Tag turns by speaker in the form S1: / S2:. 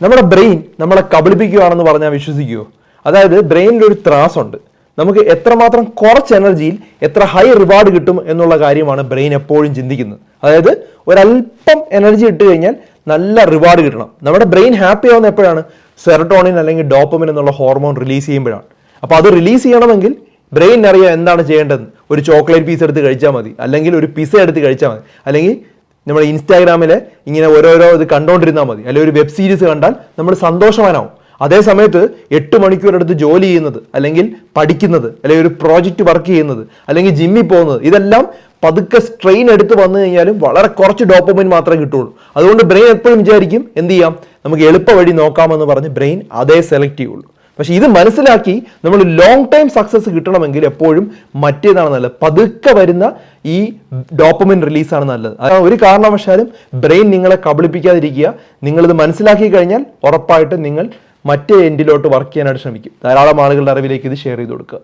S1: നമ്മുടെ ബ്രെയിൻ നമ്മളെ കബളിപ്പിക്കുകയാണെന്ന് പറഞ്ഞാൽ വിശ്വസിക്കുമോ? അതായത് ബ്രെയിനിൽ ഒരു ത്രാസുണ്ട്. നമുക്ക് എത്രമാത്രം കുറച്ച് എനർജിയിൽ എത്ര ഹൈ റിവാർഡ് കിട്ടും എന്നുള്ള കാര്യമാണ് ബ്രെയിൻ എപ്പോഴും ചിന്തിക്കുന്നത്. അതായത് ഒരല്പം എനർജി ഇട്ട് കഴിഞ്ഞാൽ നല്ല റിവാർഡ് കിട്ടണം. നമ്മുടെ ബ്രെയിൻ ഹാപ്പി ആവുന്ന എപ്പോഴാണ്? സെറട്ടോണിൻ അല്ലെങ്കിൽ ഡോപ്പമിൻ എന്നുള്ള ഹോർമോൺ റിലീസ് ചെയ്യുമ്പോഴാണ്. അപ്പോൾ അത് റിലീസ് ചെയ്യണമെങ്കിൽ ബ്രെയിൻ അറിയാം എന്താണ് ചെയ്യേണ്ടതെന്ന്. ഒരു ചോക്ലേറ്റ് പീസ് എടുത്ത് കഴിച്ചാൽ മതി, അല്ലെങ്കിൽ ഒരു പിസ്സ എടുത്ത് കഴിച്ചാൽ മതി, അല്ലെങ്കിൽ നമ്മൾ ഇൻസ്റ്റാഗ്രാമിൽ ഇങ്ങനെ ഓരോരോ ഇത് കണ്ടുകൊണ്ടിരുന്നാൽ മതി, അല്ലെങ്കിൽ ഒരു വെബ് സീരീസ് കണ്ടാൽ നമ്മൾ സന്തോഷവാനാവും. അതേ സമയത്ത് 8 മണിക്കൂർ എടുത്ത് ജോലി ചെയ്യുന്നത്, അല്ലെങ്കിൽ പഠിക്കുന്നത്, അല്ലെങ്കിൽ ഒരു പ്രോജക്റ്റ് വർക്ക് ചെയ്യുന്നത്, അല്ലെങ്കിൽ ജിമ്മിൽ പോകുന്നത്, ഇതെല്ലാം പതുക്കെ സ്ട്രെയിൻ എടുത്ത് വന്നു കഴിഞ്ഞാലും വളരെ കുറച്ച് ഡോപ്പമിൻ മാത്രമേ കിട്ടുള്ളൂ. അതുകൊണ്ട് ബ്രെയിൻ എപ്പോഴും വിചാരിക്കും എന്ത് ചെയ്യാം, നമുക്ക് എളുപ്പ വഴി നോക്കാമെന്ന് പറഞ്ഞ് ബ്രെയിൻ അതേ സെലക്ട് ചെയ്യുള്ളൂ. പക്ഷെ ഇത് മനസ്സിലാക്കി നമ്മൾ ലോങ് ടൈം സക്സസ് കിട്ടണമെങ്കിൽ എപ്പോഴും മറ്റേതാണ് നല്ലത്. പതുക്കെ വരുന്ന ഈ ഡോപ്പമിൻ റിലീസാണ് നല്ലത്. അതാണ് ഒരു കാരണവശാലും ബ്രെയിൻ നിങ്ങളെ കബളിപ്പിക്കാതിരിക്കുക. നിങ്ങളിത് മനസ്സിലാക്കി കഴിഞ്ഞാൽ ഉറപ്പായിട്ടും നിങ്ങൾ മറ്റേ എൻഡിലോട്ട് വർക്ക് ചെയ്യാനായിട്ട് ശ്രമിക്കും. ധാരാളം ആളുകളുടെ അറിവിലേക്ക് ഇത് ഷെയർ ചെയ്ത് കൊടുക്കുക.